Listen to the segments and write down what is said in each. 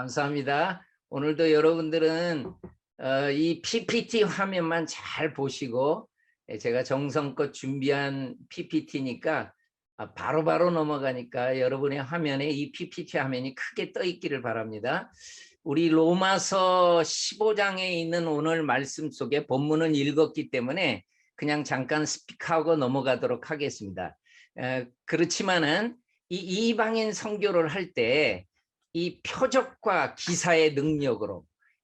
감사합니다. 오늘도 여러분들은 이 PPT 화면만 잘 보시고, 제가 정성껏 준비한 PPT니까 바로바로 넘어가니까 여러분의 화면에 이 PPT 화면이 크게 떠 있기를 바랍니다. 우리 로마서 15장에 있는 오늘 말씀 속에 본문은 읽었기 때문에 그냥 잠깐 스픽하고 넘어가도록 하겠습니다. 그렇지만은 이 이방인 선교를 할 때 이 표적과 기사의 능력으로,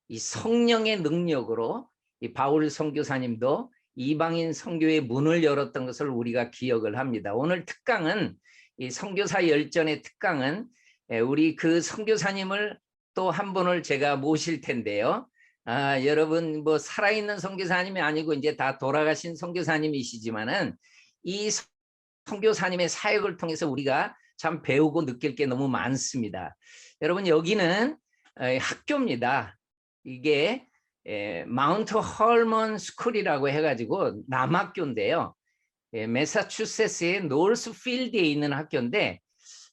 이 성령의 능력으로 이 바울 선교사님도 이방인 선교의 문을 열었던 것을 우리가 기억을 합니다. 오늘 특강은, 이 선교사 열전의 특강은 우리 그 선교사님을 또 한 분을 제가 모실 텐데요. 여러분 뭐 살아있는 선교사님이 아니고 이제 다 돌아가신 선교사님이시지만은 이 선교사님의 사역을 통해서 우리가 참 배우고 느낄 게 너무 많습니다. 여러분 여기는 학교입니다. 이게 마운트 헐먼 스쿨이라고 해가지고 남학교인데요. 매사추세츠의 노스필드에 있는 학교인데,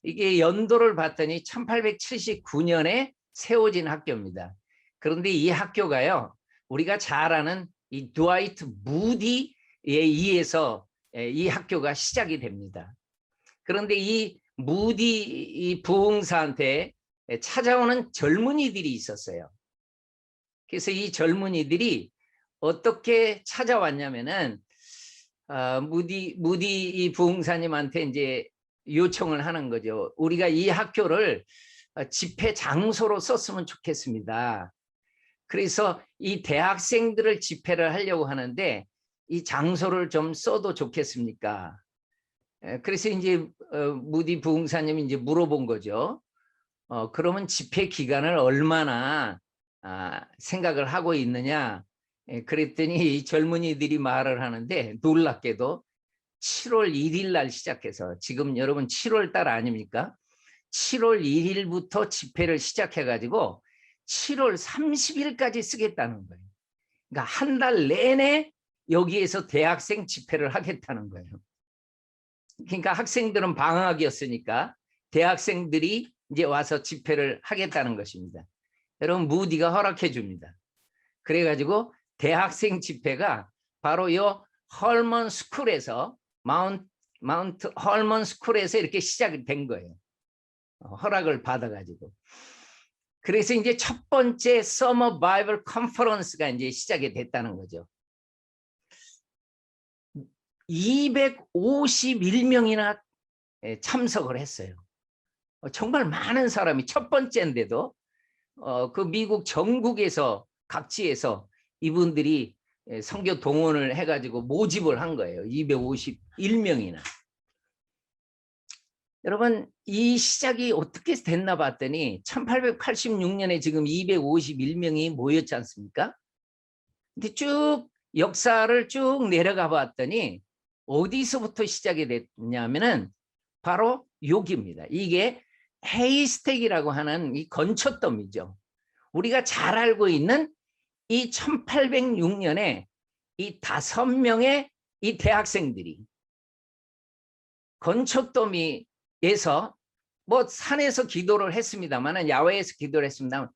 이게 연도를 봤더니 1879년에 세워진 학교입니다. 그런데 이 학교가요, 우리가 잘 아는 이 드와이트 무디에 의해서 이 학교가 시작이 됩니다. 그런데 이 무디 이 부흥사한테 찾아오는 젊은이들이 있었어요. 그래서 이 젊은이들이 어떻게 찾아왔냐면은 무디 이 부흥사님한테 이제 요청을 하는 거죠. 우리가 이 학교를 집회 장소로 썼으면 좋겠습니다. 그래서 이 대학생들을 집회를 하려고 하는데 이 장소를 좀 써도 좋겠습니까? 그래서 이제 무디 부흥사님이 이제 물어본 거죠. 그러면 집회 기간을 얼마나 생각을 하고 있느냐? 그랬더니 이 젊은이들이 말을 하는데, 놀랍게도 7월 1일 날 시작해서, 지금 여러분 7월 달 아닙니까? 7월 1일부터 집회를 시작해가지고 7월 30일까지 쓰겠다는 거예요. 그러니까 한 달 내내 여기에서 대학생 집회를 하겠다는 거예요. 그러니까 학생들은 방학이었으니까 대학생들이 이제 와서 집회를 하겠다는 것입니다. 여러분 무디가 허락해 줍니다. 그래가지고 대학생 집회가 바로 요 헐먼 스쿨에서 마운트 헐먼 스쿨에서 이렇게 시작이 된 거예요. 허락을 받아가지고. 그래서 이제 첫 번째 서머 바이블 컨퍼런스가 이제 시작이 됐다는 거죠. 251명이나 참석을 했어요. 정말 많은 사람이, 첫 번째인데도 그 미국 전국에서 각지에서 이분들이 선교 동원을 해가지고 모집을 한 거예요. 251명이나. 여러분 이 시작이 어떻게 됐나 봤더니 1886년에 지금 251명이 모였지 않습니까? 근데 쭉 역사를 쭉 내려가 봤더니 어디서부터 시작이 됐냐면은 바로 여기입니다. 이게 헤이스택이라고 하는 이 건초더미죠. 우리가 잘 알고 있는 이 1806년에 이 5명의 이 대학생들이 건초더미에서 뭐 산에서 기도를 했습니다만, 야외에서 기도를 했습니다만,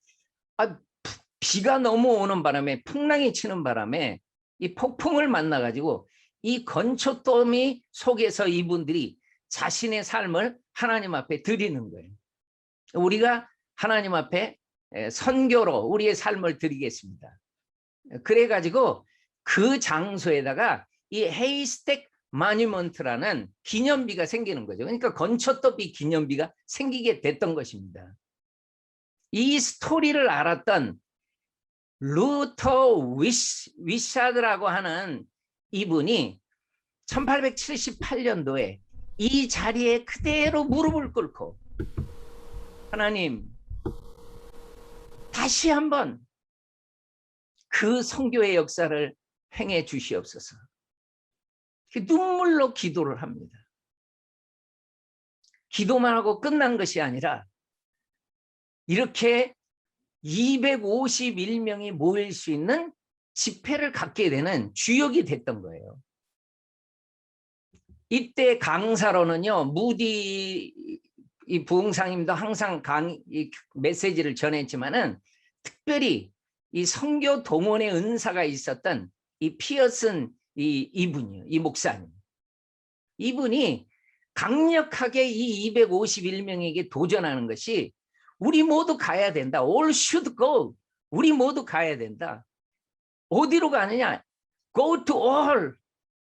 비가 너무 오는 바람에, 풍랑이 치는 바람에 이 폭풍을 만나가지고 이 건초더미 속에서 이분들이 자신의 삶을 하나님 앞에 드리는 거예요. 우리가 하나님 앞에 선교로 우리의 삶을 드리겠습니다. 그래가지고 그 장소에다가 이 헤이스택 마뉴먼트라는 기념비가 생기는 거죠. 그러니까 건초더비 기념비가 생기게 됐던 것입니다. 이 스토리를 알았던 루터 위샤드라고 하는 이분이 1878년도에 이 자리에 그대로 무릎을 꿇고, 하나님 다시 한번 그 선교의 역사를 행해 주시옵소서. 눈물로 기도를 합니다. 기도만 하고 끝난 것이 아니라 이렇게 251명이 모일 수 있는 집회를 갖게 되는 주역이 됐던 거예요. 이때 강사로는요, 무디 이 부흥사님도 항상 이 메시지를 전했지만은 특별히 이 선교 동원의 은사가 있었던 이 피어슨 이분이요, 이 목사님. 이분이 강력하게 이 251명에게 도전하는 것이 우리 모두 가야 된다. All should go. 우리 모두 가야 된다. 어디로 가느냐? Go to all.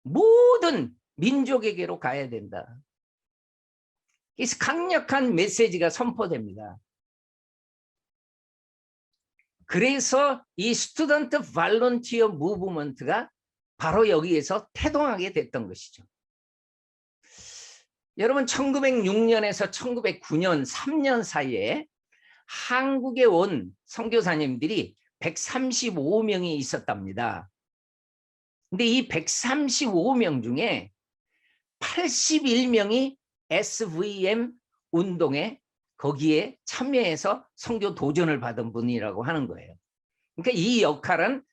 모든 민족에게로 가야 된다. 그래서 강력한 메시지가 선포됩니다. 그래서 이 스튜던트 발런티어 무브먼트가 바로 여기에서 태동하게 됐던 것이죠. 여러분 1906년에서 1909년 3년 사이에 한국에 온 선교사님들이 135명이 있었답니다. 근데 이 135명 중에 81명이 SVM 운동에 거기에 참여해서 선교 도전을 받은 분이라고 하는 거예요. 그러니까 이 역할은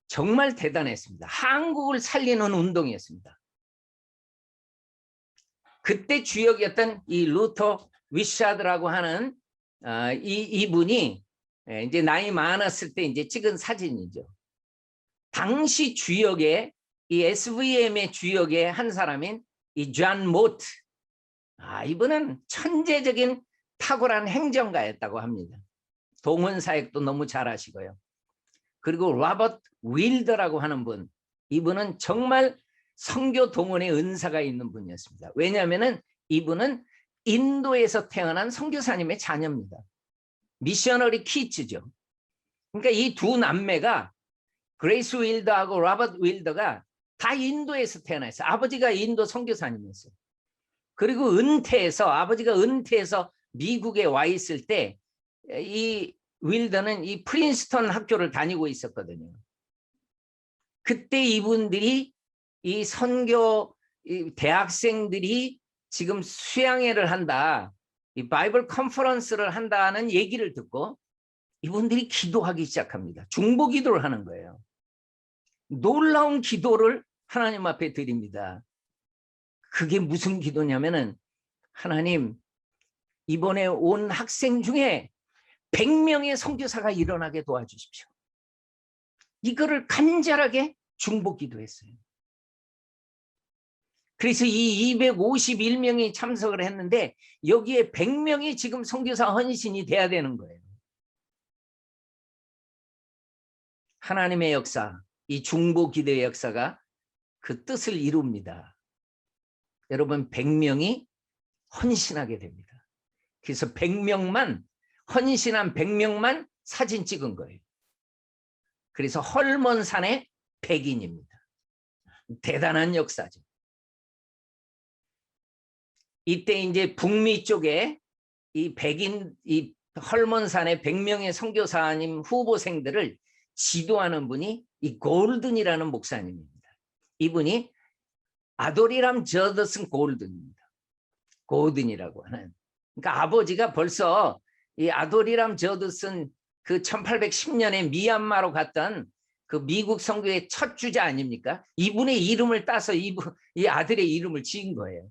정말 대단했습니다. 한국을 살리는 운동이었습니다. 그때 주역이었던 이 루터 위샤드라고 하는 이분이 이제 나이 많았을 때 이제 찍은 사진이죠. 당시 주역의 이 SVM의 주역의 한 사람인 이 존 모트. 이분은 천재적인 탁월한 행정가였다고 합니다. 동원 사역도 너무 잘하시고요. 그리고 로버트 윌더라고 하는 분, 이분은 정말 선교 동원의 은사가 있는 분이었습니다. 왜냐하면은 이분은 인도에서 태어난 선교사님의 자녀입니다. 미셔너리 키즈죠. 그러니까 이 두 남매가 그레이스 윌더하고 로버트 윌더가 다 인도에서 태어났어요. 아버지가 인도 선교사님이었어요. 그리고 아버지가 은퇴해서 미국에 와 있을 때 이 윌더는 이 프린스턴 학교를 다니고 있었거든요. 그때 이분들이 이 선교 대학생들이 지금 수양회를 한다, 이 바이블 컨퍼런스를 한다는 얘기를 듣고 이분들이 기도하기 시작합니다. 중보 기도를 하는 거예요. 놀라운 기도를 하나님 앞에 드립니다. 그게 무슨 기도냐면은, 하나님, 이번에 온 학생 중에 100명의 선교사가 일어나게 도와주십시오. 이거를 간절하게 중보 기도했어요. 그래서 이 251명이 참석을 했는데 여기에 100명이 지금 선교사 헌신이 돼야 되는 거예요. 하나님의 역사, 이 중보 기도의 역사가 그 뜻을 이룹니다. 여러분 100명이 헌신하게 됩니다. 그래서 100명만, 헌신한 100명만 사진 찍은 거예요. 그래서 헐몬산의 백인입니다. 대단한 역사죠. 이때 이제 북미 쪽에 이 백인, 이 헐몬산의 100명의 선교사님 후보생들을 지도하는 분이 이 골든이라는 목사님입니다. 이분이 아도리람 저더슨 골든입니다. 골든이라고 하는. 그러니까 아버지가 벌써 이 아도리람 저더슨 그 1810년에 미얀마로 갔던 그 미국 선교의 첫 주자 아닙니까? 이분의 이름을 따서 이 아들의 이름을 지은 거예요.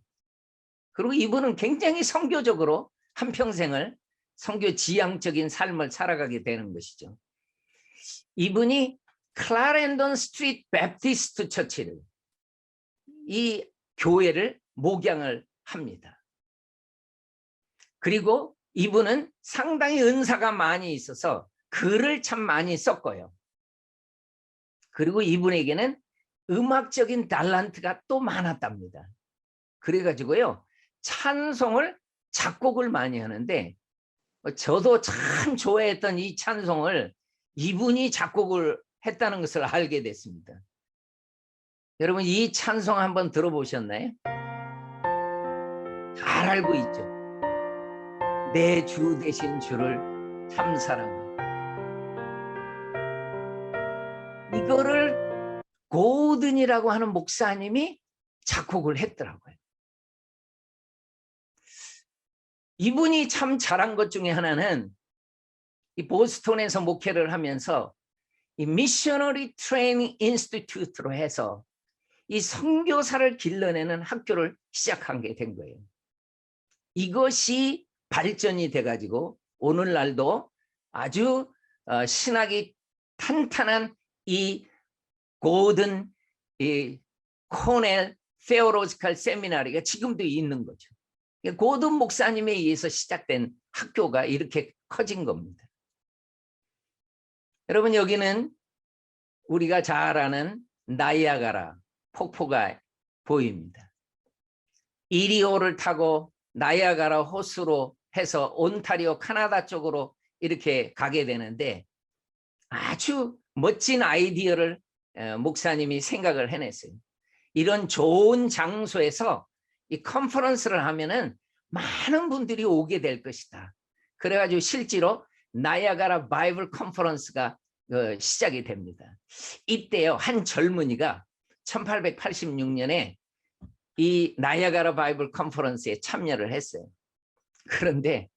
그리고 이분은 굉장히 선교적으로 한평생을 선교 지향적인 삶을 살아가게 되는 것이죠. 이분이 클라렌던 스트리트 베프티스트 처치를, 이 교회를 목양을 합니다. 그리고 이분은 상당히 은사가 많이 있어서 글을 참 많이 썼고요. 그리고 이분에게는 음악적인 달란트가 또 많았답니다. 그래가지고요, 찬송을 작곡을 많이 하는데, 저도 참 좋아했던 이 찬송을 이분이 작곡을 했다는 것을 알게 됐습니다. 여러분 이 찬송 한번 들어보셨나요? 잘 알고 있죠. 내 주 되신 주를 참 사랑하고. 이거를 고든이라고 하는 목사님이 작곡을 했더라고요. 이분이 참 잘한 것 중에 하나는 이 보스턴에서 목회를 하면서 이 미셔너리 트레이닝 인스티튜트로 해서 이 선교사를 길러내는 학교를 시작한 게 된 거예요. 이것이 발전이 돼가지고 오늘날도 아주 신학이 탄탄한 이 고든 이 코넬 페어로지컬 세미나리가 지금도 있는 거죠. 고든 목사님에 의해서 시작된 학교가 이렇게 커진 겁니다. 여러분, 여기는 우리가 잘 아는 나이아가라 폭포가 보입니다. 이리오를 타고 나이아가라 호수로 해서 온타리오 카나다 쪽으로 이렇게 가게 되는데 아주 멋진 아이디어를 목사님이 생각을 해냈어요. 이런 좋은 장소에서 이 컨퍼런스를 하면은 많은 분들이 오게 될 것이다. 그래가지고 실제로 나이아가라 바이블 컨퍼런스가 시작이 됩니다. 이때요, 한 젊은이가 1886년에 이 나이아가라 바이블 컨퍼런스에 참여를 했어요. 그런데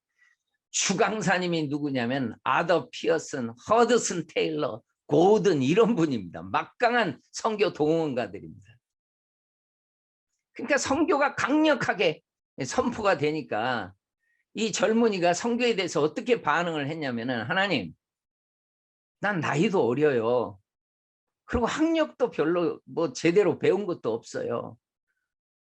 주강사님이 누구냐면 아더 피어슨, 허드슨 테일러, 고든 이런 분입니다. 막강한 선교 동원가들입니다. 그러니까 선교가 강력하게 선포가 되니까 이 젊은이가 선교에 대해서 어떻게 반응을 했냐면은, 하나님, 난 나이도 어려요. 그리고 학력도 별로 뭐 제대로 배운 것도 없어요.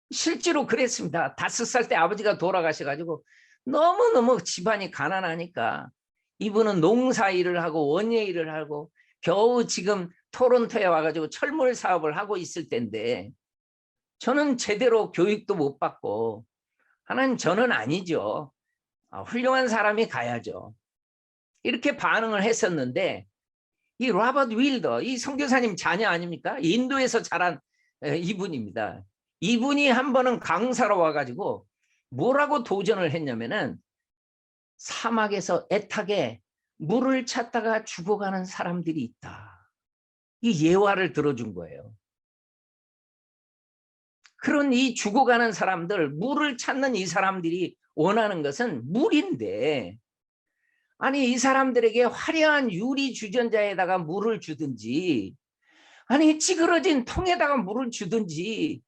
실제로 그랬습니다. 5살 때 아버지가 돌아가셔가지고 너무너무 집안이 가난하니까 이분은 농사 일을 하고 원예 일을 하고 겨우 지금 토론토에 와가지고 철물 사업을 하고 있을 때인데, 저는 제대로 교육도 못 받고, 하나님, 저는 아니죠. 훌륭한 사람이 가야죠. 이렇게 반응을 했었는데, 이 로버트 윌더, 이 선교사님 자녀 아닙니까? 인도에서 자란 이분입니다. 이분이 한 번은 강사로 와가지고 뭐라고 도전을 했냐면은, 사막에서 애타게 물을 찾다가 죽어가는 사람들이 있다. 이 예화를 들어준 거예요. 그런 이 죽어가는 사람들, 물을 찾는 이 사람들이 원하는 것은 물인데, 아니 이 사람들에게 화려한 유리 주전자에다가 물을 주든지, 아니 찌그러진 통에다가 물을 주든지,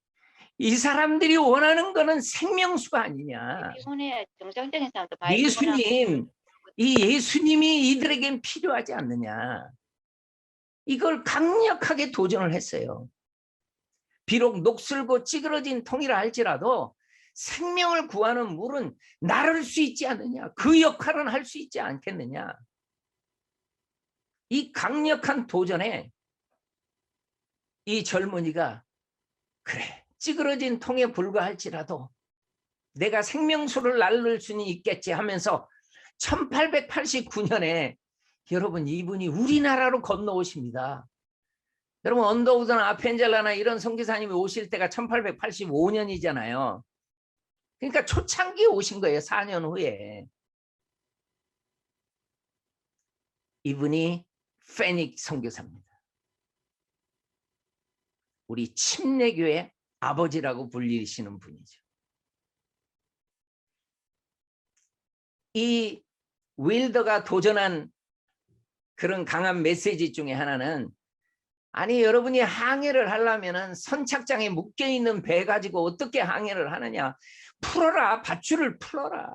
이 사람들이 원하는 거는 생명수가 아니냐. 정상적인 사람도 예수님, 이 예수님이 이들에겐 필요하지 않느냐. 이걸 강력하게 도전을 했어요. 비록 녹슬고 찌그러진 통이라 할지라도 생명을 구하는 물은 나를 수 있지 않느냐. 그 역할은 할 수 있지 않겠느냐. 이 강력한 도전에 이 젊은이가, 그래, 찌그러진 통에 불과할지라도 내가 생명수를 날릴 수는 있겠지 하면서 1889년에 여러분, 이분이 우리나라로 건너오십니다. 여러분, 언더우드나 아펜젤라나 이런 선교사님이 오실 때가 1885년이잖아요. 그러니까 초창기에 오신 거예요. 4년 후에. 이분이 페닉 선교사입니다. 우리 침례교회 아버지라고 불리시는 분이죠. 이 윌더가 도전한 그런 강한 메시지 중에 하나는, 아니 여러분이 항해를 하려면 선착장에 묶여있는 배 가지고 어떻게 항해를 하느냐. 풀어라. 밧줄을 풀어라.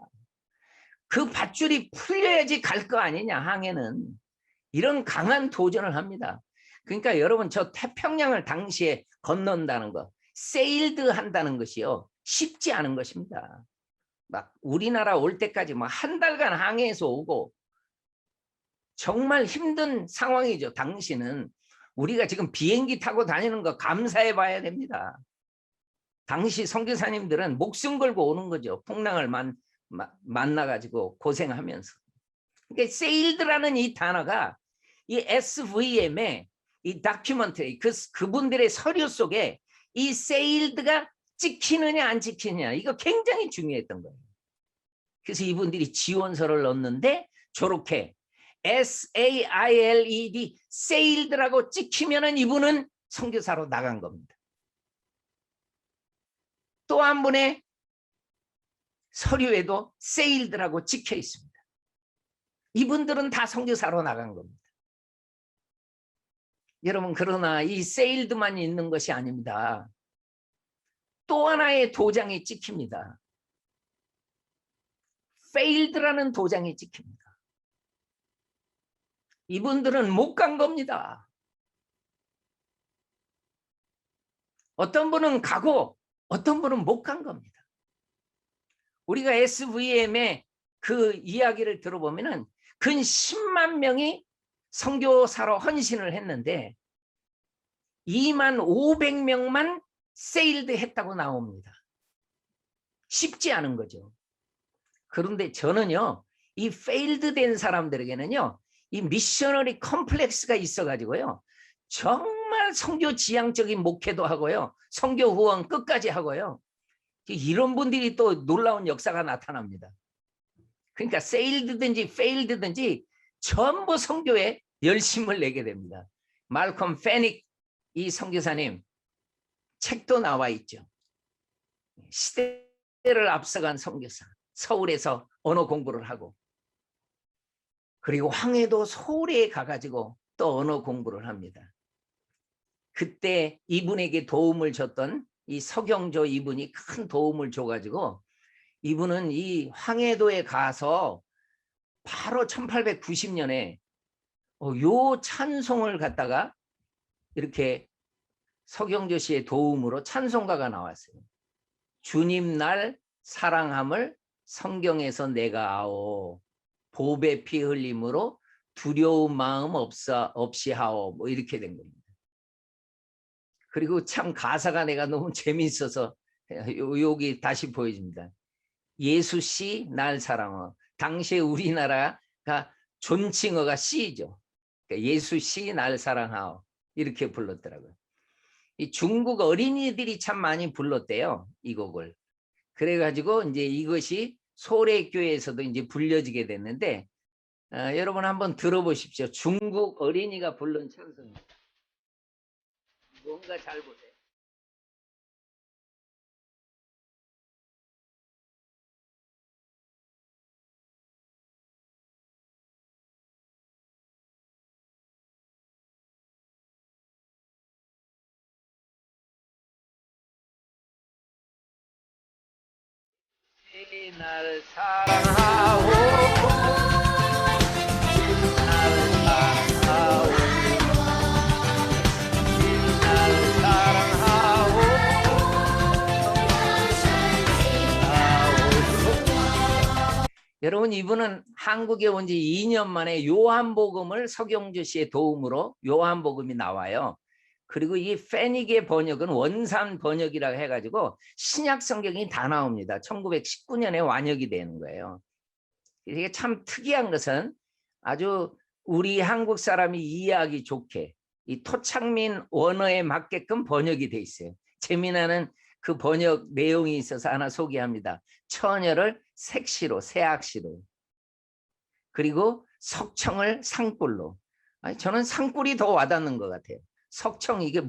그 밧줄이 풀려야지 갈 거 아니냐, 항해는. 이런 강한 도전을 합니다. 그러니까 여러분, 저 태평양을 당시에 건넌다는 거, 세일드 한다는 것이요, 쉽지 않은 것입니다. 막 우리나라 올 때까지 뭐 한 달간 항해해서 오고 정말 힘든 상황이죠. 당시는. 우리가 지금 비행기 타고 다니는 거 감사해 봐야 됩니다. 당시 선교사님들은 목숨 걸고 오는 거죠. 풍랑을 만나가지고 고생하면서. 그러니까 세일드라는 이 단어가 이 SVM의 이 다큐멘터리, 그분들의 서류 속에 이 세일드가 찍히느냐 안 찍히느냐, 이거 굉장히 중요했던 거예요. 그래서 이분들이 지원서를 넣는데 저렇게 SAILED, 세일드라고 찍히면은 이분은 선교사로 나간 겁니다. 또 한 분의 서류에도 세일드라고 찍혀 있습니다. 이분들은 다 선교사로 나간 겁니다. 여러분, 그러나 이 세일드만 있는 것이 아닙니다. 또 하나의 도장이 찍힙니다. failed라는 도장이 찍힙니다. 이분들은 못 간 겁니다. 어떤 분은 가고 어떤 분은 못 간 겁니다. 우리가 SVM의 그 이야기를 들어보면은 근 10만 명이 선교사로 헌신을 했는데 2만 500명만 세일드 했다고 나옵니다. 쉽지 않은 거죠. 그런데 저는요, 이 페일드 된 사람들에게는요, 이 미셔너리 컴플렉스가 있어가지고요, 정말 선교 지향적인 목회도 하고요, 선교 후원 끝까지 하고요, 이런 분들이 또 놀라운 역사가 나타납니다. 그러니까 세일드든지 페일드든지 전부 선교에 열심을 내게 됩니다. 말콤 페닉 이 선교사님 책도 나와 있죠. 시대를 앞서간 선교사, 서울에서 언어 공부를 하고, 그리고 황해도 서울에 가가지고 또 언어 공부를 합니다. 그때 이분에게 도움을 줬던 이 서경조 이분이 큰 도움을 줘가지고 이분은 이 황해도에 가서 바로 1890년에 요 찬송을 갖다가 이렇게 서경조 씨의 도움으로 찬송가가 나왔어요. 주님 날 사랑함을 성경에서 내가 아오, 보배 피 흘림으로 두려운 마음 없이 하오, 뭐 이렇게 된 겁니다. 그리고 참 가사가 내가 너무 재미있어서 여기 다시 보여줍니다. 예수 씨 날 사랑하. 당시에 우리나라가 존칭어가 씨죠. 그러니까 예수 씨 날 사랑하오 이렇게 불렀더라고요. 이 중국 어린이들이 참 많이 불렀대요, 이 곡을. 그래가지고 이제 이것이 소래교회에서도 이제 불려지게 됐는데, 여러분 한번 들어보십시오. 중국 어린이가 부른 찬송입니다. 뭔가 잘 보세요. 날 사랑하오, 날 사랑하오, 날 사랑하오, 여러분 이분은 한국에 온 지 2년 만에 요한복음을 서경주 씨의 도움으로 요한복음이 나와요. 그리고 이 페닉의 번역은 원산 번역이라고 해가지고 신약 성경이 다 나옵니다. 1919년에 완역이 되는 거예요. 이게 참 특이한 것은 아주 우리 한국 사람이 이해하기 좋게 이 토착민 원어에 맞게끔 번역이 돼 있어요. 재미나는 그 번역 내용이 있어서 하나 소개합니다. 처녀를 색시로, 새악시로, 그리고 석청을 상꿀로. 저는 상꿀이 더 와닿는 것 같아요. 석청 이게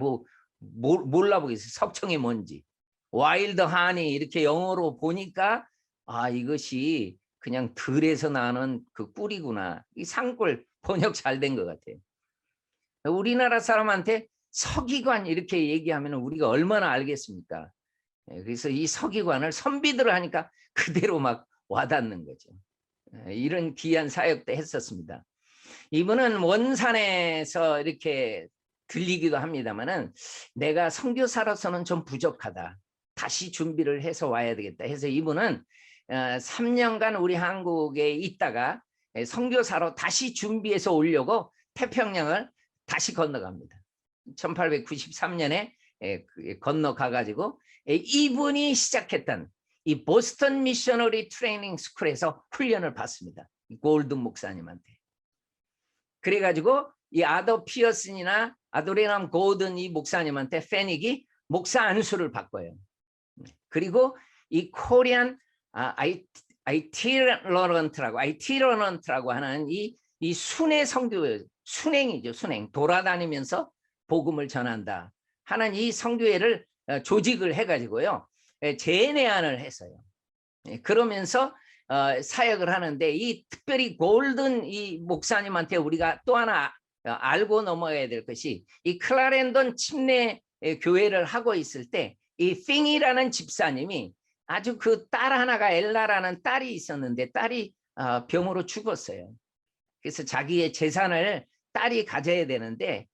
몰라보겠어요. 석청이 뭔지. 와일드 하니 이렇게 영어로 보니까 이것이 그냥 들에서 나는 그 꿀이구나. 이 상꿀 번역 잘 된 것 같아요. 우리나라 사람한테 서기관 이렇게 얘기하면 우리가 얼마나 알겠습니까? 그래서 이 서기관을 선비들 하니까 그대로 막 와닿는 거죠. 이런 귀한 사역도 했었습니다. 이분은 원산에서 이렇게 들리기도 합니다만은 내가 선교사로서는 좀 부족하다. 다시 준비를 해서 와야 되겠다 해서 이분은 3년간 우리 한국에 있다가 선교사로 다시 준비해서 오려고 태평양을 다시 건너갑니다. 1893년에 건너가가지고 이분이 시작했던 이 보스턴 미셔너리 트레이닝 스쿨에서 훈련을 받습니다. 골든 목사님한테. 그래가지고 이 아더 피어슨이나 아도레남 고든 이 목사님한테 페닉이 목사 안수를 바꿔요. 그리고 이 코리안 아이티러넌트라고 하는 이 순회 선교회, 순행이죠. 순행. 돌아다니면서 복음을 전한다 하는 이 선교회를 조직을 해가지고요. 재내안을 했어요. 그러면서 사역을 하는데 이 특별히 골든 이 목사님한테 우리가 또 하나 알고 넘어가야 될 것이 이 클라렌던 침례 교회를 하고 있을 때 이 핑이라는 집사님이 아주 그 딸 하나가 엘라라는 딸이 있었는데 딸이 병으로 죽었어요. 그래서 자기의 재산을 딸이 가져야 되는데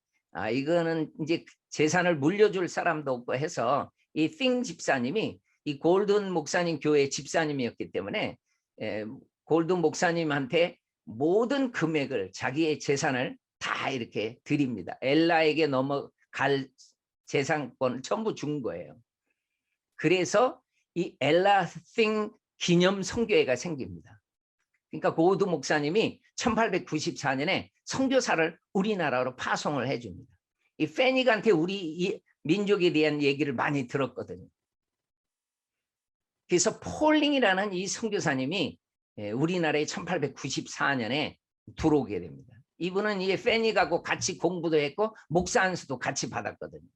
이거는 이제 재산을 물려줄 사람도 없고 해서 이 띵 집사님이 이 골든 목사님 교회 집사님이었기 때문에 골든 목사님한테 모든 금액을 자기의 재산을 다 이렇게 드립니다. 엘라에게 넘어갈 재산권을 전부 준 거예요. 그래서 이 엘라 띵 기념 선교회가 생깁니다. 그러니까 고우드 목사님이 1894년에 선교사를 우리나라로 파송을 해줍니다. 이 페닉한테 우리 이 민족에 대한 얘기를 많이 들었거든요. 그래서 폴링이라는 이 선교사님이 우리나라에 1894년에 들어오게 됩니다. 이분은 이 페닉하고 같이 공부도 했고 목사 안수도 같이 받았거든요.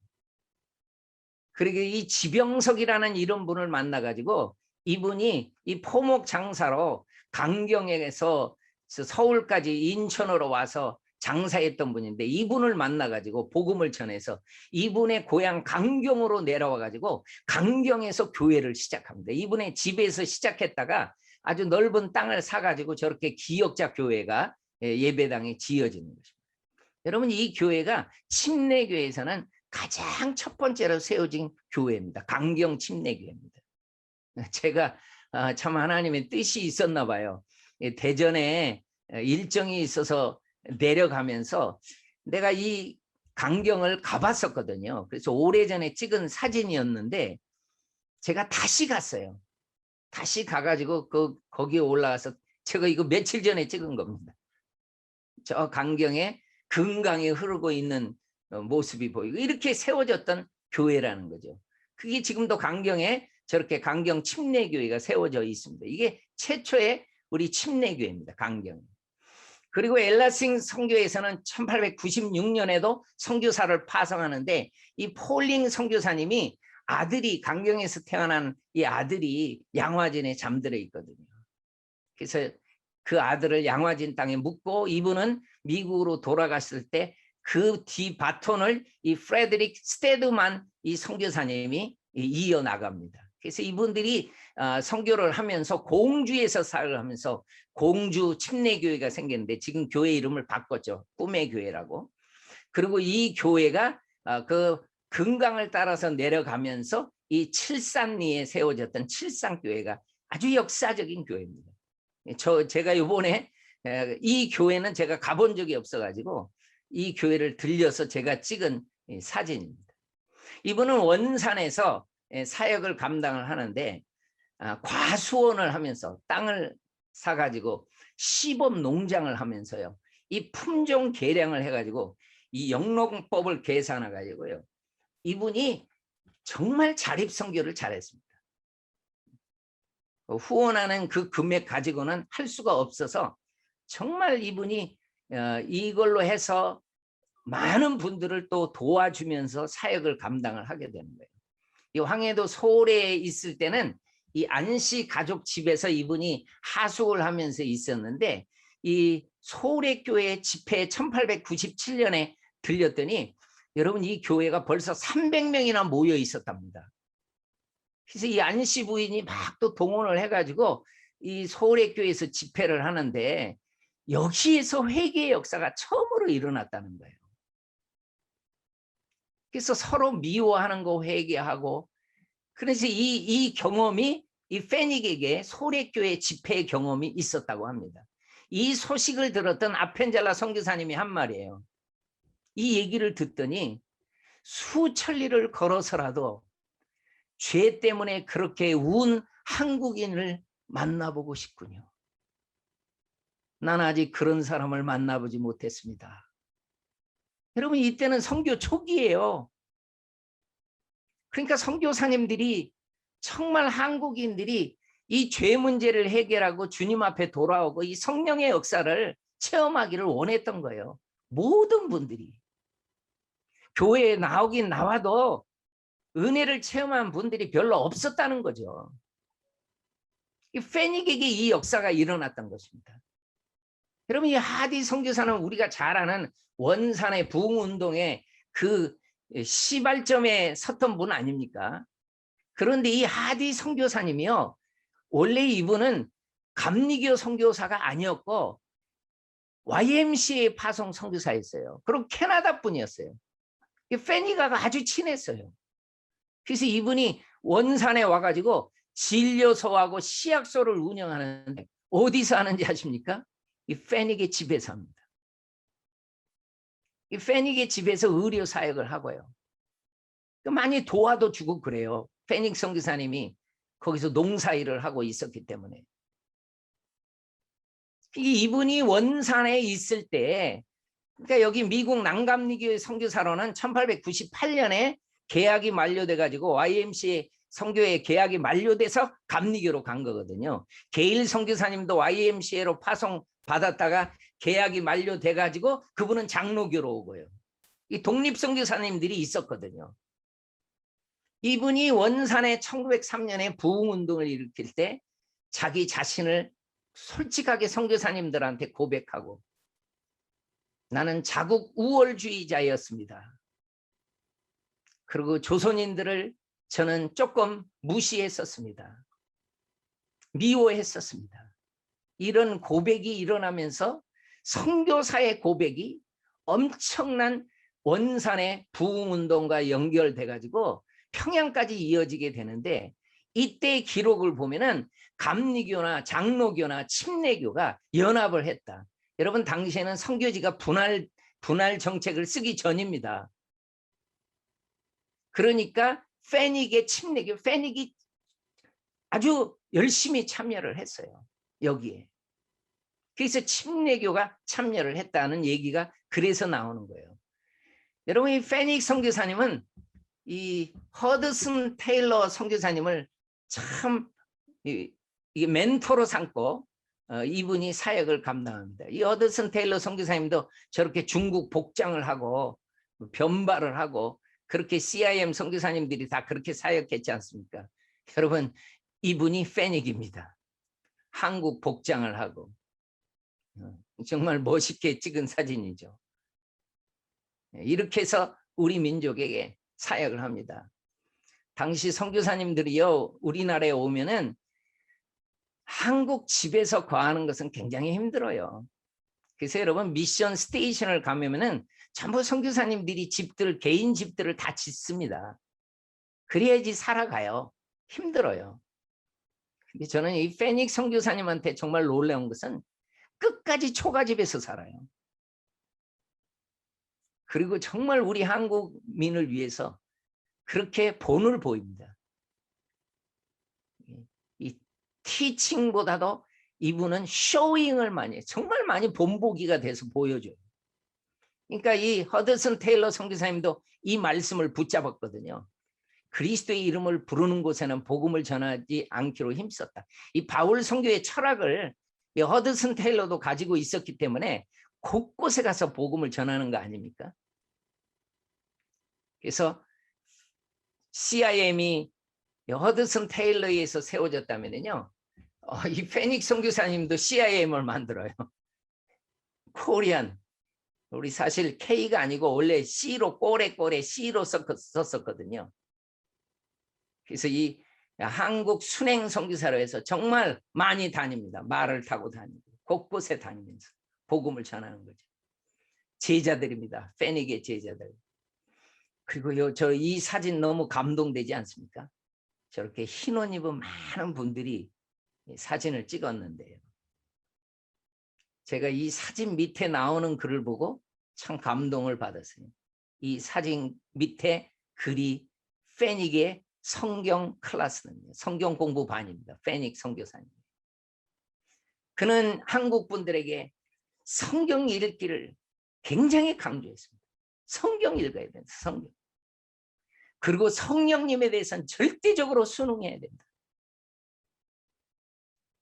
그리고 이 지병석이라는 이런 분을 만나가지고 이분이 이 포목 장사로 강경에서 서울까지 인천으로 와서 장사했던 분인데 이분을 만나가지고 복음을 전해서 이분의 고향 강경으로 내려와가지고 강경에서 교회를 시작합니다. 이분의 집에서 시작했다가 아주 넓은 땅을 사가지고 저렇게 기역자 교회가 예배당에 지어지는 것입니다. 여러분 이 교회가 침례교회에서는 가장 첫 번째로 세워진 교회입니다. 강경 침례교회입니다. 제가 참 하나님의 뜻이 있었나 봐요. 대전에 일정이 있어서 내려가면서 내가 이 강경을 가봤었거든요. 그래서 오래전에 찍은 사진이었는데 제가 다시 갔어요. 다시 가가지고 거기에 올라가서 제가 이거 며칠 전에 찍은 겁니다. 저 강경에 금강이 흐르고 있는 모습이 보이고 이렇게 세워졌던 교회라는 거죠. 그게 지금도 강경에 저렇게 강경 침례교회가 세워져 있습니다. 이게 최초의 우리 침례교회입니다. 강경. 그리고 엘라싱 선교에서는 1896년에도 선교사를 파송하는데 이 폴링 선교사님이 아들이 강경에서 태어난 이 아들이 양화진에 잠들어 있거든요. 그래서 그 아들을 양화진 땅에 묻고 이분은 미국으로 돌아갔을 때 그 뒤 바톤을 이 프레드릭 스테드만 이 선교사님이 이어나갑니다. 그래서 이분들이 선교를 하면서 공주에서 사역을 하면서 공주 침례교회가 생겼는데 지금 교회 이름을 바꿨죠. 꿈의 교회라고. 그리고 이 교회가 그 금강을 따라서 내려가면서 이 칠산리에 세워졌던 칠산교회가 아주 역사적인 교회입니다. 제가 이번에 이 교회는 제가 가본 적이 없어가지고 이 교회를 들려서 제가 찍은 사진입니다. 이분은 원산에서 사역을 감당을 하는데 과수원을 하면서 땅을 사가지고 시범 농장을 하면서요. 이 품종 개량을 해가지고 이 영농법을 계산해 가지고요. 이분이 정말 자립선교를 잘했습니다. 후원하는 그 금액 가지고는 할 수가 없어서 정말 이분이 이걸로 해서 많은 분들을 또 도와주면서 사역을 감당을 하게 되는 거예요. 이 황해도 소래에 있을 때는 이 안씨 가족 집에서 이분이 하숙을 하면서 있었는데 이 소래교회 집회에 1897년에 들렸더니 여러분 이 교회가 벌써 300명이나 모여 있었답니다. 그래서 이 안씨 부인이 막 또 동원을 해가지고 이 소래교회에서 집회를 하는데 여기에서 회개의 역사가 처음으로 일어났다는 거예요. 그래서 서로 미워하는 거 회개하고 그래서 이 경험이 이 페닉에게 소래교회 집회의 경험이 있었다고 합니다. 이 소식을 들었던 아펜젤라 선교사님이 한 말이에요. 이 얘기를 듣더니 수천리를 걸어서라도 죄 때문에 그렇게 운 한국인을 만나보고 싶군요. 난 아직 그런 사람을 만나보지 못했습니다. 여러분 이때는 선교 초기예요. 그러니까 선교사님들이 정말 한국인들이 이 죄 문제를 해결하고 주님 앞에 돌아오고 이 성령의 역사를 체험하기를 원했던 거예요. 모든 분들이. 교회에 나오긴 나와도 은혜를 체험한 분들이 별로 없었다는 거죠. 이 페닉에게 이 역사가 일어났던 것입니다. 여러분 이 하디 선교사는 우리가 잘 아는 원산의 부흥운동의 그 시발점에 섰던 분 아닙니까? 그런데 이 하디 선교사님이요, 원래 이분은 감리교 선교사가 아니었고 YMCA 파송 선교사였어요. 그리고 캐나다 분이었어요. 페니가가 아주 친했어요. 그래서 이분이 원산에 와가지고 진료소하고 시약소를 운영하는데 어디서 하는지 아십니까? 이 페닉의 집에서 합니다. 이 페닉의 집에서 의료 사역을 하고요. 많이 도와도 주고 그래요. 페닉 선교사님이 거기서 농사일을 하고 있었기 때문에. 이분이 원산에 있을 때, 그러니까 여기 미국 난감리교의 선교사로는 1898년에 계약이 만료돼 가지고 YMCA 선교의 계약이 만료돼서 감리교로 간 거거든요. 게일 선교사님도 YMCA로 파송 받았다가 계약이 만료돼 가지고 그분은 장로교로 오고요. 이 독립 선교사님들이 있었거든요. 이분이 원산에 1903년에 부흥운동을 일으킬 때 자기 자신을 솔직하게 선교사님들한테 고백하고, 나는 자국 우월주의자였습니다. 그리고 조선인들을 저는 조금 무시했었습니다. 미워했었습니다. 이런 고백이 일어나면서 선교사의 고백이 엄청난 원산의 부흥운동과 연결돼 가지고 평양까지 이어지게 되는데, 이때의 기록을 보면은 감리교나 장로교나 침례교가 연합을 했다. 여러분, 당시에는 선교지가 분할 정책을 쓰기 전입니다. 그러니까 페닉의 침례교, 페닉이 아주 열심히 참여를 했어요. 여기에. 그래서 침례교가 참여를 했다는 얘기가 그래서 나오는 거예요. 여러분, 이 페닉 선교사님은 이 허드슨 테일러 선교사님을 참 이게 멘토로 삼고 이분이 사역을 감당합니다. 이 허드슨 테일러 선교사님도 저렇게 중국 복장을 하고 변발을 하고 그렇게 CIM 선교사님들이 다 그렇게 사역했지 않습니까? 여러분, 이분이 페닉입니다. 한국 복장을 하고 정말 멋있게 찍은 사진이죠. 이렇게 해서 우리 민족에게 사역을 합니다. 당시 선교사님들이요, 우리나라에 오면은 한국 집에서 거하는 것은 굉장히 힘들어요. 그래서 여러분, 미션 스테이션을 가면은 전부 선교사님들이 개인 집들을 다 짓습니다. 그래야지 살아가요. 힘들어요. 근데 저는 이 페닉 선교사님한테 정말 놀라운 것은 끝까지 초가집에서 살아요. 그리고 정말 우리 한국민을 위해서 그렇게 본을 보입니다. 이 티칭보다도 이분은 쇼잉을 많이 해요. 정말 많이 본보기가 돼서 보여줘요. 그러니까 이 허드슨 테일러 선교사님도 이 말씀을 붙잡았거든요. 그리스도의 이름을 부르는 곳에는 복음을 전하지 않기로 힘썼다. 이 바울 선교의 철학을 이 허드슨 테일러도 가지고 있었기 때문에 곳곳에 가서 복음을 전하는 거 아닙니까? 그래서 CIM이 허드슨 테일러에 의해서 세워졌다면요, 이 페닉 선교사님도 CIM을 만들어요. 코리안. 우리 사실 K가 아니고 원래 C로 꼬레 C로 썼었거든요. 그래서 이 한국 순행 선교사로 해서 정말 많이 다닙니다. 말을 타고 다니고 곳곳에 다니면서 복음을 전하는 거죠. 제자들입니다. 페닉의 제자들. 그리고 저 이 사진 너무 감동되지 않습니까? 저렇게 흰 옷 입은 많은 분들이 사진을 찍었는데요. 제가 이 사진 밑에 나오는 글을 보고 참 감동을 받았어요. 이 사진 밑에 글이 페닉의 성경 클래스입니다. 성경 공부반입니다. 페닉 선교사님. 그는 한국 분들에게 성경 읽기를 굉장히 강조했습니다. 성경 읽어야 된다. 성경. 그리고 성령님에 대해서는 절대적으로 순응해야 된다.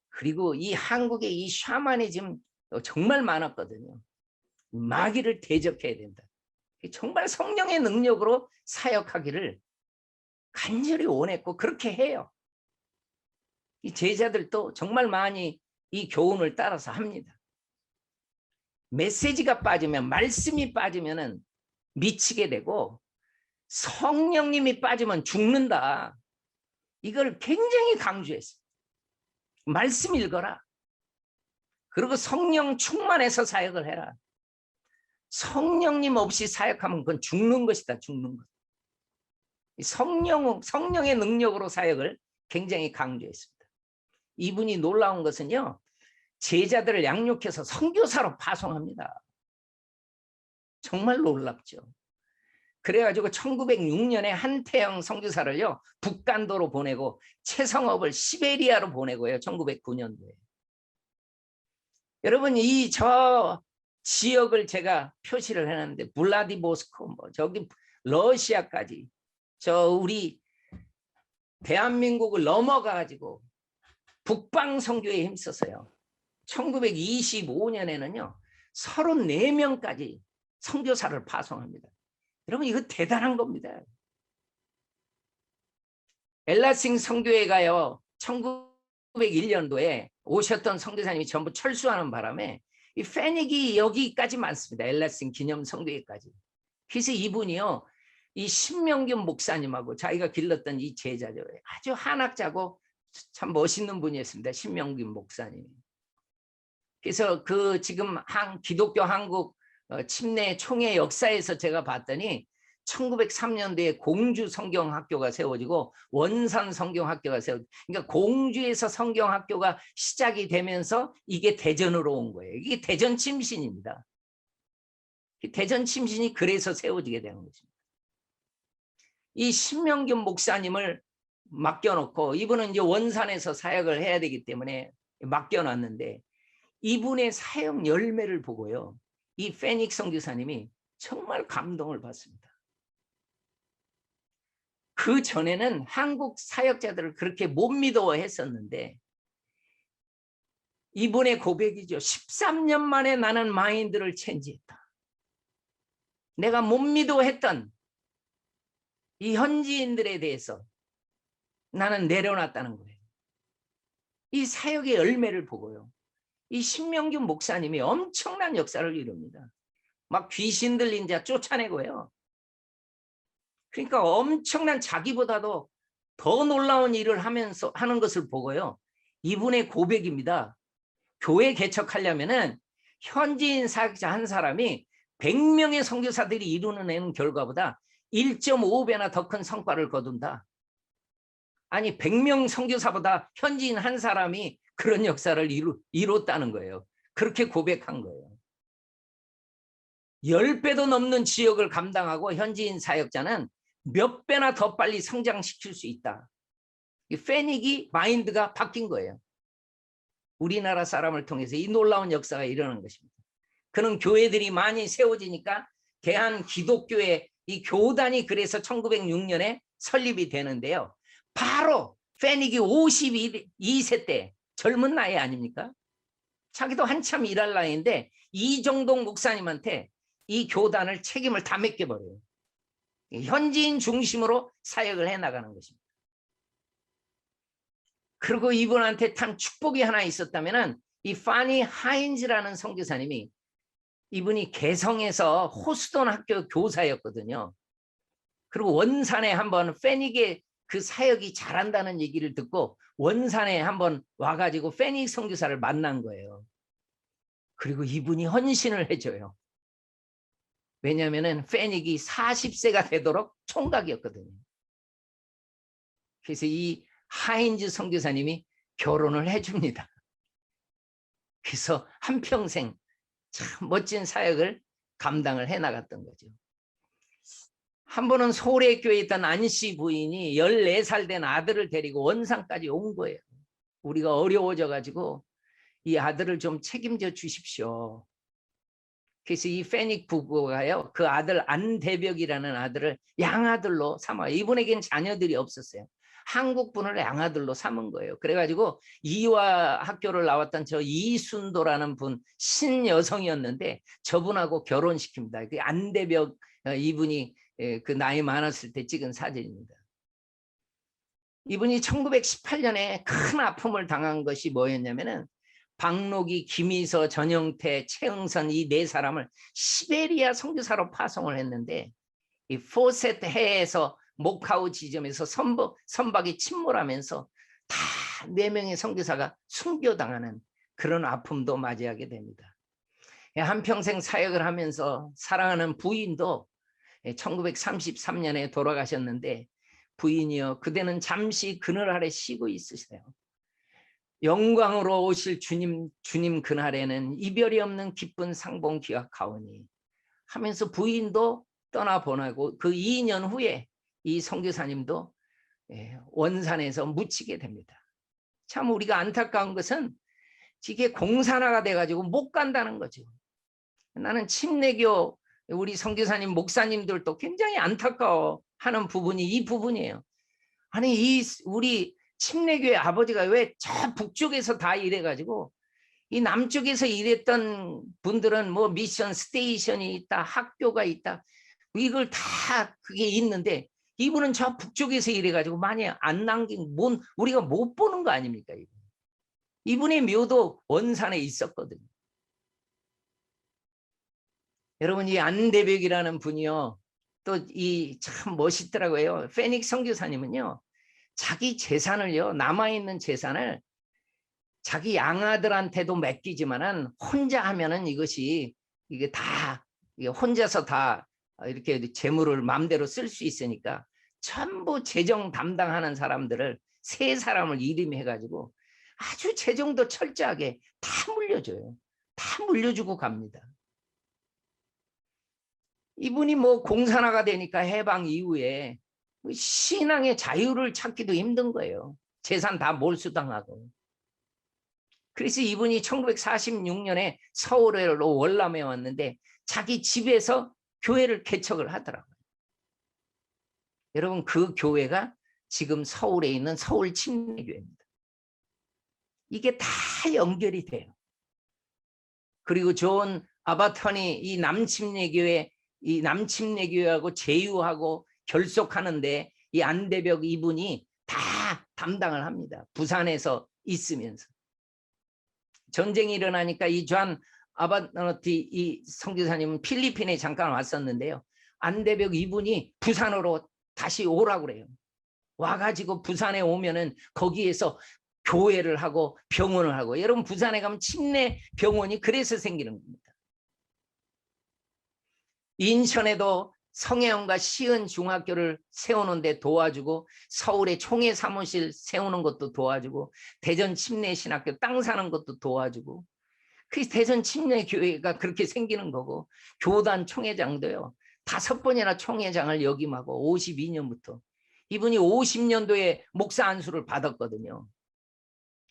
그리고 이 한국의 이 샤머니즘 정말 많았거든요. 마귀를 대적해야 된다. 정말 성령의 능력으로 사역하기를 간절히 원했고 그렇게 해요. 이 제자들도 정말 많이 이 교훈을 따라서 합니다. 메시지가 빠지면, 말씀이 빠지면은 미치게 되고 성령님이 빠지면 죽는다. 이걸 굉장히 강조했어요. 말씀 읽어라. 그리고 성령 충만해서 사역을 해라. 성령님 없이 사역하면 그건 죽는 것이다. 죽는 것. 성령의 능력으로 사역을 굉장히 강조했습니다. 이분이 놀라운 것은요. 제자들을 양육해서 선교사로 파송합니다. 정말 놀랍죠. 그래가지고 1906년에 한태영 선교사를요. 북간도로 보내고 최성업을 시베리아로 보내고요. 1909년도에. 여러분 저 지역을 제가 표시를 해놨는데 블라디보스토크 뭐 저기 러시아까지 우리 대한민국을 넘어가가지고 북방 선교에 힘썼어요. 1925년에는요 34명까지 선교사를 파송합니다. 여러분 이거 대단한 겁니다. 엘라싱 선교회 가요 1901년도에 오셨던 선교사님이 전부 철수하는 바람에 이 페닉이 여기까지 많습니다. 엘라싱 기념 선교회까지. 그래서 이분이요 이 신명균 목사님하고 자기가 길렀던 이 제자죠. 아주 한학자고 참 멋있는 분이었습니다. 신명균 목사님. 그래서 지금 기독교 한국 침례 총회 역사에서 제가 봤더니 1903년도에 공주 성경학교가 세워지고 원산 성경학교가 세워지고 그러니까 공주에서 성경학교가 시작이 되면서 이게 대전으로 온 거예요. 이게 대전 침신입니다. 대전 침신이 그래서 세워지게 되는 것입니다. 이 신명균 목사님을 맡겨놓고 이분은 이제 원산에서 사역을 해야 되기 때문에 맡겨놨는데 이분의 사역 열매를 보고요. 이 페닉 선교사님이 정말 감동을 받습니다. 그 전에는 한국 사역자들을 그렇게 못 믿어 했었는데 이분의 고백이죠. 13년 만에 나는 마인드를 체인지했다. 내가 못 믿어 했던 이 현지인들에 대해서 나는 내려놨다는 거예요. 이 사역의 열매를 보고요. 이 신명균 목사님이 엄청난 역사를 이룹니다. 막 귀신 들린 자 쫓아내고요. 그러니까 엄청난 자기보다도 더 놀라운 일을 하는 것을 보고요. 이분의 고백입니다. 교회 개척하려면은 현지인 사역자 한 사람이 100명의 선교사들이 이루는 결과보다 1.5배나 더 큰 성과를 거둔다. 아니 100명 선교사보다 현지인 한 사람이 그런 역사를 이뤘다는 거예요. 그렇게 고백한 거예요. 10배도 넘는 지역을 감당하고 현지인 사역자는 몇 배나 더 빨리 성장시킬 수 있다. 이 페닉이 마인드가 바뀐 거예요. 우리나라 사람을 통해서 이 놀라운 역사가 일어난 것입니다. 그는 교회들이 많이 세워지니까 대한 기독교의 이 교단이 그래서 1906년에 설립이 되는데요. 바로 페닉이 52세 때 젊은 나이 아닙니까? 자기도 한참 일할 나이인데 이정동 목사님한테 이 교단을 책임을 다 맡겨버려요. 현지인 중심으로 사역을 해나가는 것입니다. 그리고 이분한테 참 축복이 하나 있었다면은 이 파니 하인즈라는 선교사님이 이분이 개성에서 호스돈 학교 교사였거든요. 그리고 원산에 한번 페닉의 그 사역이 잘한다는 얘기를 듣고 원산에 한번 와가지고 페닉 선교사를 만난 거예요. 그리고 이분이 헌신을 해줘요. 왜냐하면 페닉이 40세가 되도록 총각이었거든요. 그래서 이 하인즈 선교사님이 결혼을 해줍니다. 그래서 한평생 참 멋진 사역을 감당을 해나갔던 거죠. 한 번은 소래교회에 있던 안씨 부인이 14살 된 아들을 데리고 원산까지 온 거예요. 우리가 어려워져 가지고 이 아들을 좀 책임져 주십시오. 그래서 이 페닉 부부가요, 그 아들 안대벽이라는 아들을 양아들로 삼아요. 이분에겐 자녀들이 없었어요. 한국 분을 양아들로 삼은 거예요. 그래가지고 이화 학교를 나왔던 저 이순도라는 분 신여성이었는데 저분하고 결혼시킵니다. 그 안대벽 이분이 그 나이 많았을 때 찍은 사진입니다. 이분이 1918년에 큰 아픔을 당한 것이 뭐였냐면은 박노기, 김희서, 전영태, 최응선 이 네 사람을 시베리아 선교사로 파송을 했는데 이 포셋 해에서 모카우 지점에서 선박이 침몰하면서 다 4명의 선교사가 순교당하는 그런 아픔도 맞이하게 됩니다. 한평생 사역을 하면서 사랑하는 부인도 1933년에 돌아가셨는데, 부인이여 그대는 잠시 그늘 아래 쉬고 있으세요. 영광으로 오실 주님 그날에는 이별이 없는 기쁜 상봉 기약하오니 하면서 부인도 떠나보내고 그 2년 후에 이 선교사님도 원산에서 묻히게 됩니다. 참 우리가 안타까운 것은 이게 공산화가 돼가지고 못 간다는 거죠. 나는 침례교 우리 선교사님 목사님들도 굉장히 안타까워하는 부분이 이 부분이에요. 아니 이 우리 침례교의 아버지가 왜 저 북쪽에서 다 이래가지고 이 남쪽에서 일했던 분들은 뭐 미션 스테이션이 있다, 학교가 있다, 이걸 다 그게 있는데 이분은 저 북쪽에서 일해가지고 많이 안 남긴 뭔 우리가 못 보는 거 아닙니까? 이분의 묘도 원산에 있었거든요. 여러분 이 안대백이라는 분이요, 또 이 참 멋있더라고요. 페닉스 선교사님은요, 자기 재산을요, 남아있는 재산을 자기 양아들한테도 맡기지만은 혼자 하면은 이게 다 혼자서 다 이렇게 재물을 마음대로 쓸 수 있으니까 전부 재정 담당하는 사람들을 3사람을 일임해가지고 아주 재정도 철저하게 다 물려줘요. 다 물려주고 갑니다. 이분이 뭐 공산화가 되니까 해방 이후에 신앙의 자유를 찾기도 힘든 거예요. 재산 다 몰수당하고. 그래서 이분이 1946년에 서울로 월남에 왔는데 자기 집에서 교회를 개척을 하더라고요. 여러분 그 교회가 지금 서울에 있는 서울 침례교회입니다. 이게 다 연결이 돼요. 그리고 존 아바턴이 이 남침례교회하고 제휴하고 결속하는데 이 안대벽 이분이 다 담당을 합니다. 부산에서 있으면서. 전쟁이 일어나니까 이 존 아바턴이 이 선교사님은 필리핀에 잠깐 왔었는데요. 안대벽 이분이 부산으로 다시 오라고 그래요. 와가지고 부산에 오면은 거기에서 교회를 하고 병원을 하고, 여러분 부산에 가면 침례 병원이 그래서 생기는 겁니다. 인천에도 성혜원과 시은 중학교를 세우는 데 도와주고, 서울에 총회 사무실 세우는 것도 도와주고, 대전 침례신학교 땅 사는 것도 도와주고, 그 대전 침례교회가 그렇게 생기는 거고, 교단 총회장도요 5번이나 총회장을 역임하고 52년부터 이분이 50년도에 목사 안수를 받았거든요.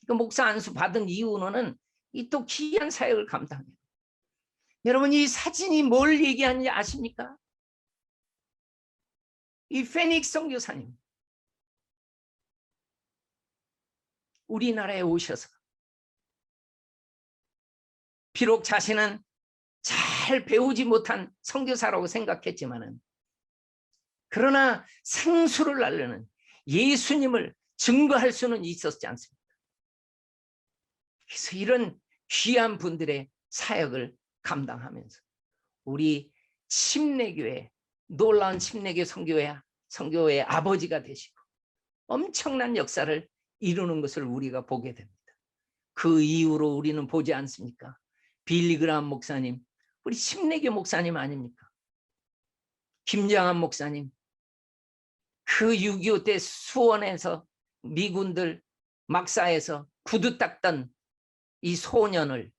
그 목사 안수 받은 이후로는 이 또 기이한 사역을 감당해요. 여러분 이 사진이 뭘 얘기하는지 아십니까? 이 페닉스 선교사님 우리나라에 오셔서 비록 자신은 잘 배우지 못한 선교사라고 생각했지만은, 그러나 생수를 날르는 예수님을 증거할 수는 있었지 않습니까? 그래서 이런 귀한 분들의 사역을 감당하면서 우리 침례교회, 놀라운 침례교 선교의 아버지가 되시고 엄청난 역사를 이루는 것을 우리가 보게 됩니다. 그 이후로 우리는 보지 않습니까? 빌리 그라함 목사님, 우리 침례교 목사님 아닙니까? 김장한 목사님, 그 6.25 때 수원에서 미군들 막사에서 구두 닦던 이 소년을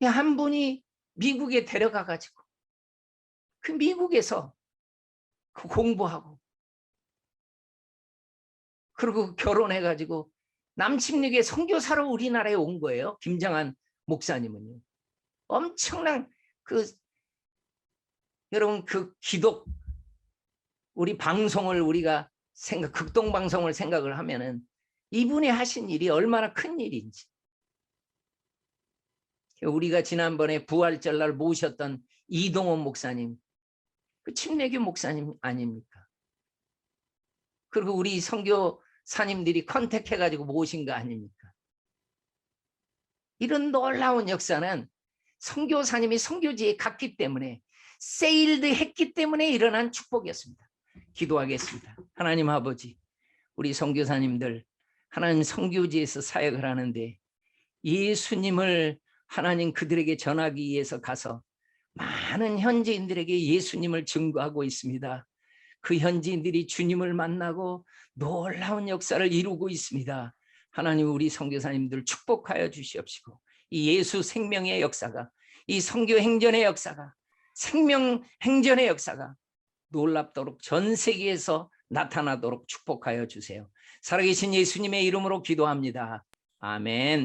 한 분이 미국에 데려가가지고 그 미국에서 그 공부하고 그리고 결혼해가지고 남침례교회 선교사로 우리나라에 온 거예요. 김장한 목사님은요. 엄청난 여러분 그 기독 우리 방송을 우리가 극동방송을 생각을 하면은 이분이 하신 일이 얼마나 큰 일인지. 우리가 지난번에 부활절날 모셨던 이동원 목사님, 그 침례교 목사님 아닙니까? 그리고 우리 선교사님들이 컨택해가지고 모신 거 아닙니까? 이런 놀라운 역사는 선교사님이 선교지에 갔기 때문에 세일드 했기 때문에 일어난 축복이었습니다. 기도하겠습니다. 하나님 아버지, 우리 선교사님들 하나님 선교지에서 사역을 하는데 예수님을 하나님 그들에게 전하기 위해서 가서 많은 현지인들에게 예수님을 증거하고 있습니다. 그 현지인들이 주님을 만나고 놀라운 역사를 이루고 있습니다. 하나님, 우리 선교사님들 축복하여 주시옵시고 이 예수 생명의 역사가, 이 선교 행전의 역사가, 생명 행전의 역사가 놀랍도록 전 세계에서 나타나도록 축복하여 주세요. 살아계신 예수님의 이름으로 기도합니다. 아멘.